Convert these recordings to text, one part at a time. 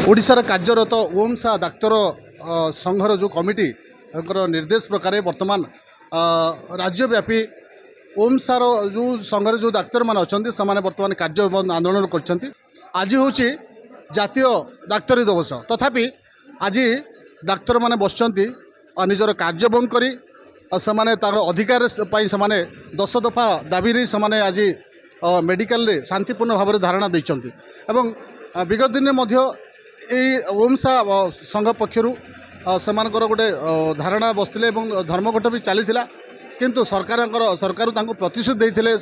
ओडिशार कार्यरत ओमसा डाक्तर संघर जो कमिटी निर्देश प्रकार वर्तमान राज्यव्यापी ओमसार जो संघर जो डाक्तर मान अच्छा से बर्तमान कार्य बंद आंदोलन कर आज हूँ जातीय डाक्तरी दिवस तथापि आज डाक्तर मैंने बस निजर कार्य बंद कर अधिकार से 10 दफा दाबी नहीं से आज मेडिकल शांतिपूर्ण भाव में धारणा देते विगत दिन ओमसा संघ पक्षर से गोटे धारणा बसते धर्मघट भी चली किंतु सरकार प्रतिश्रुति देते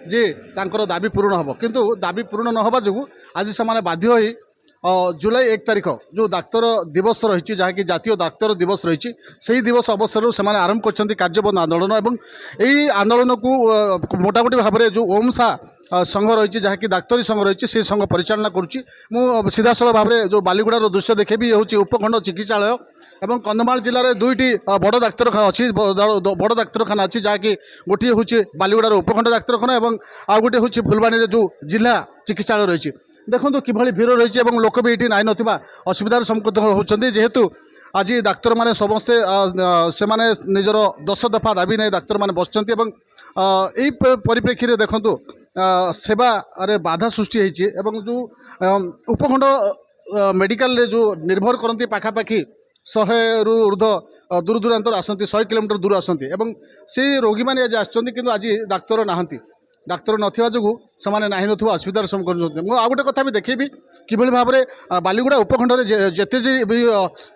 जे तांकर दाबी पूर्ण हम किंतु दाबी पूर्ण न होगा जो आज से बाध्य होई जुलाई 1 तारिख जो डाक्तर दिवस रही जहाँकि जातीय डाक्तर दिवस रही से दिवस अवसर से आरंभ कर कार्यबंद आंदोलन और यही आंदोलन को मोटामोटी भाव में जो ओमसा संघ रही जहाँकि डाक्तरी संघ रही से संघ परिचालना करुच्ची मु सीधासल भाव में जो बालीगुड़ार दृश्य देखेबी हूँ उपखंड चिकित्सालय एवं कंधमाल जिले में दुईटी बड़ डाक्तरखाना अच्छी बड़ डाक्तरखाना अच्छी जहाँकि गोटे हूँ बालीगुड़ार उपखंड डाक्तरखाना और आउ गोटे हूँ फुलवाणी जो जिला चिकित्सालय रही देखो कि भीड़ रही लोक भी ये नाई ना असुविधार सम्मुखीन होती जेहेतु आज डाक्तर माने समस्ते से माने निजर 10 दफा दाबी नहीं डाक्तर माने बसचंती यही परिप्रेक्षी में देखु सेवा रे बाधा सृष्टि होती जो उपखंड मेडिकल जो निर्भर करती पाखापाखि 100 रु ऊर्ध दूर दूरांतर आसती 100 किलोमीटर दूर आसती से रोगी मैंने आज आज डाक्तर नहांती डाक्तर नथिबा जोगु समाने नाही नथुवा असुविधार सम्मुखीन होते मु आ गोटे कथा भी देखेबी किभली भाव में बालीगुड़ा उपखंड में जेते भी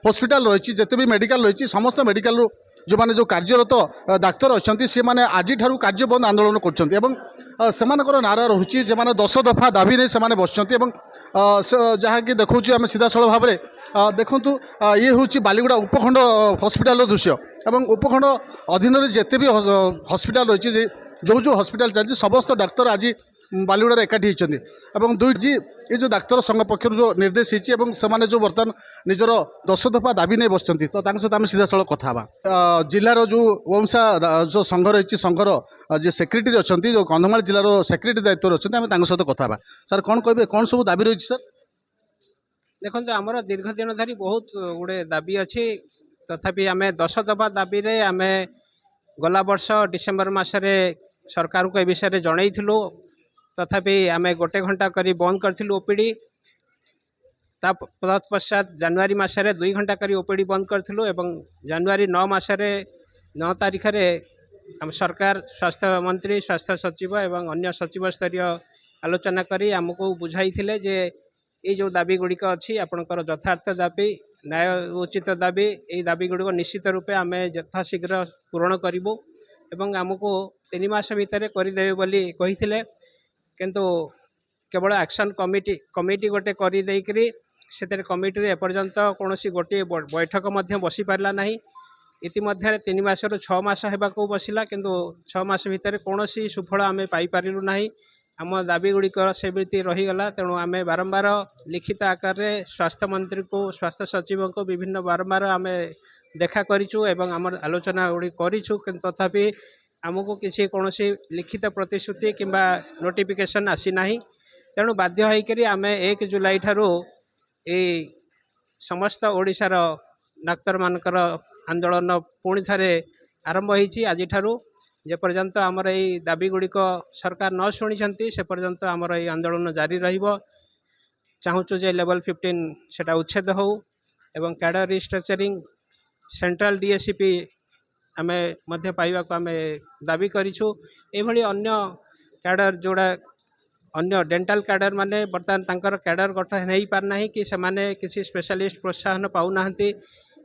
हॉस्पिटल रही जेते भी मेडिकल रही समस्त मेडिकल जो माने जो कार्यरत डाक्तर अच्छा सी मैंने आज कार्य बंद आंदोलन कर नारा रही 10 दफा दाबी नहीं से बस जहाँकि देखा आम सीधासल भाव में देखु ये हूँ बालीगुड़ा उपखंड हॉस्पिटल दृश्य और उपखंड अधीन जिते भी हॉस्पिटल रही जो हॉस्पिटल चलती समस्त डाक्तर आज बालीगुड़ा एकाठी होती दुईटी ये जो डाक्तर संघ पक्षर जो निर्देश होती जो बर्तमान निजर 10 दफा दाबी नहीं बस तो सहित आम सीधा सड़क कथा जिलार जो ओमसा जो संघ रही संघर जो सेक्रेटरी अच्छा जो कंधमाल जिलार सेक्रेटरी दायित्व अच्छे आम सहित कथा सर कौन कहे कौन सब दाबी रही सर देखो आमर दीर्घ दिन धरी बहुत गुड़े दाबी अच्छी तथापि आम 10 दफा दाबी आम गला वर्ष डिसेम्बर मसरे सरकार को ए विषय जनईलु तथापि आम 1 घंटा करी बंद करूँ ओपीडी तत्पश्चात जनवरी मसरे 2 घंटा करी ओपीडी बंद करूँ एवं जनवरी 9 मसरे 9 तारीख में आम सरकार स्वास्थ्य मंत्री स्वास्थ्य सचिव एवं अन्य सचिव स्तरीय आलोचना करी आमको बुझाई जे ये जो दाबी गुड़िक अच्छी आपणकर यथार्थ दाबी न्याय उचित दाबी ये दाबी गुड़िक निश्चित रूपे आम यथाशीघ्र पूरण करूँ एवं आमको 3 मास भितर करदेवे बोली कही किंतु केवल एक्शन कमिटी गोटे करदेकरी से कमिटी एपर्यंत कौन गोटे बैठक बसी पारा ना इतिमध्य 3 मास रु 6 मास होगा बसला किंतु 6 मास भितर कौन सुफल आम पाइलु ना आम दाबी गुड़िक सेमती रहीगला तेणु आम बारंबार लिखित आकार में स्वास्थ्य मंत्री को स्वास्थ्य सचिव को विभिन्न बारंबार आम देखा करूँ एवं आम आलोचना गुड़ी करूँ तथापि आमको किसी कौन लिखित प्रतिश्रुति किंबा नोटिफिकेशन आसी ना तेणु बाध्य होकर आम 1 जुलाई ठारू समस्त ओडिशार डाक्तर मानकर आंदोलन पुणी थे आरंभ होती आज जेपर्यंत आमर यही दाबी गुड़िक सरकार न शुणी से पर्यंत आमर ये आंदोलन जारी रहिबो चाहूँ जे लेवल 15 सेटा उच्छेद हो एवं कैडर रिस्ट्रक्चरिंग सेंट्रल डीएससीपी आम मध्य पाइबा को आम दाबी करूँ ये अन्य कैडर जोड़ा अन्य डेंटाल कैडर माने बर्तमान तांकर कैडर गठन नहीं पारना कि से किसी स्पेशलिस्ट प्रोत्साहन पाऊना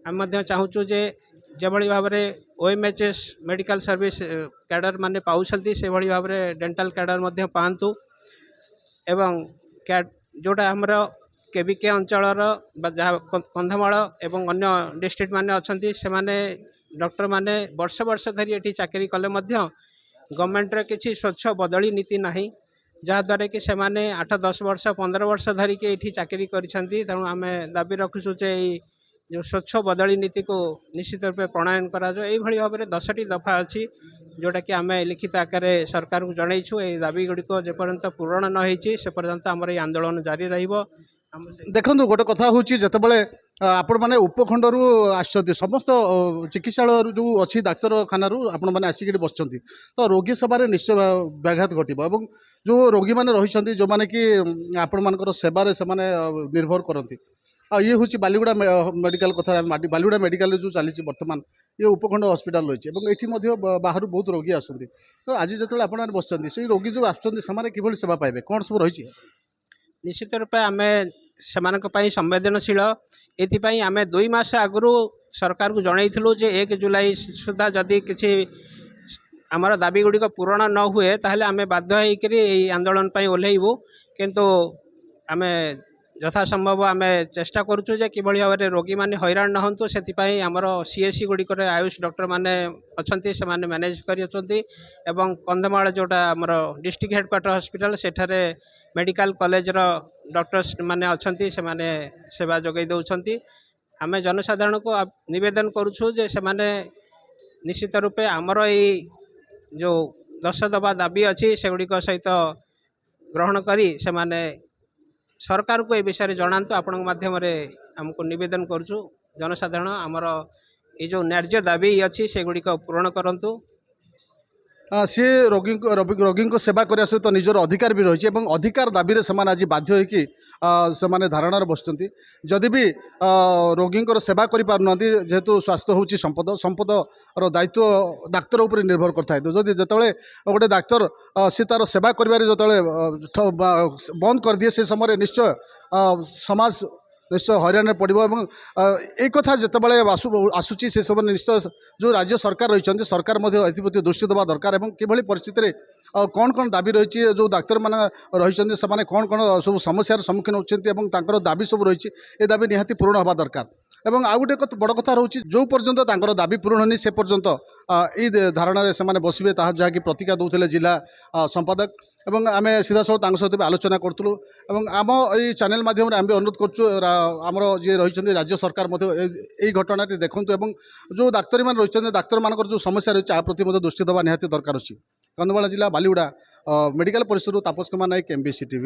आम चाहूँ जे जभली भाव में ओएमएचएस मेडिकल सर्विस कैडर माने पाउछंती से भली भाव में डेंटाल कैडर मध्य पांतु एवं जोटा हमर केबीके अंचलर कंधमाल एवं अन्य डिस्ट्रिक्ट माने अछंती से माने डॉक्टर माने वर्ष वर्ष धरी एठी चाकरी कले मध्य गवर्नमेंट रे किछि स्वच्छ बदली नीति नाही जहाँद्वारा कि से माने 8-10 वर्ष 15 वर्ष धरिकी ये चाकरी करिसेंती तेणु आम दाबी रखुछु जे जो स्वच्छ बदली नीति को निश्चित रूप प्रणयन करा यही भाव में 10टी दफा अच्छी जोटा कि आम लिखित आकार सरकार को जनईछु ये दाबी गुड़िक जेपर्यंत पूरण न होती से पर्यंत आमर ये आंदोलन जारी रहिबो ଦେଖନ୍ତୁ ଗୋଟେ କଥା ହେଉଛି ଯେତେବେଳେ ଆପଣମାନେ ଉପଖଣ୍ଡରୁ ଆସିଛନ୍ତି ସମସ୍ତ ଚିକିତ୍ସାଳୟରୁ ଯେଉଁ ଅଛି ଡାକ୍ତରଖାନାରୁ ଆପଣମାନେ ଆସିକି ଏଠି ବସିଛନ୍ତି ତ ରୋଗୀ ସେବାରେ ନିଶ୍ଚୟ ବ୍ୟାଘାତ ଘଟିବ ଏବଂ ଯେଉଁ ରୋଗୀମାନେ ରହିଛନ୍ତି ଯେଉଁମାନେ କି ଆପଣମାନଙ୍କର ସେବାରେ ସେମାନେ ନିର୍ଭର କରନ୍ତି ଆଉ ଇଏ ହେଉଛି ବାଲିଗୁଡ଼ା ମେଡ଼ିକାଲ କଥା ବାଲିଗୁଡ଼ା ମେଡ଼ିକାଲରେ ଯେଉଁ ଚାଲିଛି ବର୍ତ୍ତମାନ ଇଏ ଉପଖଣ୍ଡ ହସ୍ପିଟାଲ ରହିଛି ଏବଂ ଏଠି ମଧ୍ୟ ବାହାରୁ ବହୁତ ରୋଗୀ ଆସନ୍ତି ତ ଆଜି ଯେତେବେଳେ ଆପଣମାନେ ବସିଛନ୍ତି ସେଇ ରୋଗୀ ଯେଉଁ ଆସୁଛନ୍ତି ସେମାନେ କିଭଳି ସେବା ପାଇବେ କ'ଣ ସବୁ ରହିଛି? ନିଶ୍ଚିତ ରୂପେ ଆମେ ସେମାନଙ୍କ ପାଇଁ ସମ୍ବେଦନଶୀଳ ଏଥିପାଇଁ ଆମେ 2 ମାସ ଆଗରୁ ସରକାରକୁ ଜଣାଇଥିଲୁ ଯେ 1 ଜୁଲାଇ ସୁଦ୍ଧା ଯଦି କିଛି ଆମର ଦାବି ଗୁଡ଼ିକ ପୂରଣ ନ ହୁଏ ତାହେଲେ ଆମେ ବାଧ୍ୟ ହେଇକରି ଏହି ଆନ୍ଦୋଳନ ପାଇଁ ଓହ୍ଲେଇବୁ କିନ୍ତୁ ଆମେ ଯଥାସମ୍ଭବ ଆମେ ଚେଷ୍ଟା କରୁଛୁ ଯେ କିଭଳି ଭାବରେ ରୋଗୀମାନେ ହଇରାଣ ନ ହୁଅନ୍ତୁ ସେଥିପାଇଁ ଆମର ସିଏସ୍ସି ଗୁଡ଼ିକରେ ଆୟୁଷ ଡକ୍ଟରମାନେ ଅଛନ୍ତି ସେମାନେ ମ୍ୟାନେଜ୍ କରିଅଛନ୍ତି ଏବଂ କନ୍ଧମାଳ ଯେଉଁଟା ଆମର ଡିଷ୍ଟ୍ରିକ୍ଟ ହେଡ଼କ୍ୱାର୍ଟର ହସ୍ପିଟାଲ ସେଠାରେ ମେଡ଼ିକାଲ କଲେଜର ଡକ୍ଟର୍ସ ମାନେ ଅଛନ୍ତି ସେମାନେ ସେବା ଯୋଗାଇ ଦେଉଛନ୍ତି ଆମେ ଜନସାଧାରଣଙ୍କୁ ନିବେଦନ କରୁଛୁ ଯେ ସେମାନେ ନିଶ୍ଚିତ ରୂପେ ଆମର ଏଇ ଯେଉଁ 10 ଦଫା ଦାବି ଅଛି ସେଗୁଡ଼ିକ ସହିତ ଗ୍ରହଣ କରି ସେମାନେ ସରକାରକୁ ଏ ବିଷୟରେ ଜଣାନ୍ତୁ ଆପଣଙ୍କ ମାଧ୍ୟମରେ ଆମକୁ ନିବେଦନ କରୁଛୁ ଜନସାଧାରଣ ଆମର ଏଇ ଯେଉଁ ନ୍ୟାର୍ଯ୍ୟ ଦାବି ଅଛି ସେଗୁଡ଼ିକ ପୂରଣ କରନ୍ତୁ। ସିଏ ରୋଗୀଙ୍କ ସେବା କରିବା ସହିତ ନିଜର ଅଧିକାର ବି ରହିଛି ଏବଂ ଅଧିକାର ଦାବିରେ ସେମାନେ ଆଜି ବାଧ୍ୟ ହୋଇକି ସେମାନେ ଧାରଣାରେ ବସୁଛନ୍ତି ଯଦି ବି ରୋଗୀଙ୍କର ସେବା କରିପାରୁନାହାନ୍ତି ଯେହେତୁ ସ୍ୱାସ୍ଥ୍ୟ ହେଉଛି ସମ୍ପଦର ଦାୟିତ୍ୱ ଡାକ୍ତର ଉପରେ ନିର୍ଭର କରିଥାଏ ଯଦି ଯେତେବେଳେ ଗୋଟେ ଡାକ୍ତର ସେ ତା'ର ସେବା କରିବାରେ ଯେତେବେଳେ ବନ୍ଦ କରିଦିଏ ସେ ସମୟରେ ନିଶ୍ଚୟ ସମାଜ ନିଶ୍ଚୟ ହଇରାଣରେ ପଡ଼ିବ ଏବଂ এই କଥା ଯେତେବେଳେ ଆସୁଛି ସେ ସମୟରେ ନିଶ୍ଚୟ ଯେଉଁ ରାଜ୍ୟ ସରକାର ରହିଛନ୍ତି ସରକାର ମଧ୍ୟ ଏଥିପ୍ରତି ଦୃଷ୍ଟି ଦେବା ଦରକାର ଏବଂ କିଭଳି ପରିସ୍ଥିତିରେ କ'ଣ କ'ଣ ଦାବି ରହିଛି ଯେଉଁ ଡାକ୍ତରମାନେ ରହିଛନ୍ତି ସେମାନେ କ'ଣ କ'ଣ ସବୁ ସମସ୍ୟାର ସମ୍ମୁଖୀନ ହେଉଛନ୍ତି ଏବଂ ତାଙ୍କର ଦାବି ସବୁ ରହିଛି ଏ ଦାବି ନିହାତି ପୂରଣ ହେବା ଦରକାର ଏବଂ ଆଉ ଗୋଟେ ବଡ଼ କଥା ରହୁଛି ଯେଉଁ ପର୍ଯ୍ୟନ୍ତ ତାଙ୍କର ଦାବି ପୂରଣ ହେନି ସେ ପର୍ଯ୍ୟନ୍ତ ଏଇ ଧାରଣାରେ ସେମାନେ ବସିବେ ତାହା ଯାହାକି ପ୍ରତିକ୍ରିୟା ଦେଉଥିଲେ ଜିଲ୍ଲା ସମ୍ପାଦକ ଏବଂ ଆମେ ସିଧାସଳଖ ତାଙ୍କ ସହିତ ବି ଆଲୋଚନା କରୁଥିଲୁ ଏବଂ ଆମ ଏଇ ଚ୍ୟାନେଲ ମାଧ୍ୟମରେ ଆମେ ଅନୁରୋଧ କରୁଛୁ ଆମର ଯିଏ ରହିଛନ୍ତି ରାଜ୍ୟ ସରକାର ମଧ୍ୟ ଏଇ ଘଟଣାଟି ଦେଖନ୍ତୁ ଏବଂ ଯେଉଁ ଡାକ୍ତରୀମାନେ ରହିଛନ୍ତି ଡାକ୍ତରମାନଙ୍କର ଯେଉଁ ସମସ୍ୟା ରହିଛି ଆ ପ୍ରତି ମଧ୍ୟ ଦୃଷ୍ଟି ଦେବା ନିହାତି ଦରକାର ଅଛି। କନ୍ଧମାଳ ଜିଲ୍ଲା ବାଲିଗୁଡ଼ା ମେଡ଼ିକାଲ ପରିସରରୁ ତାପସ କୁମାର ନାୟକ MBC TV।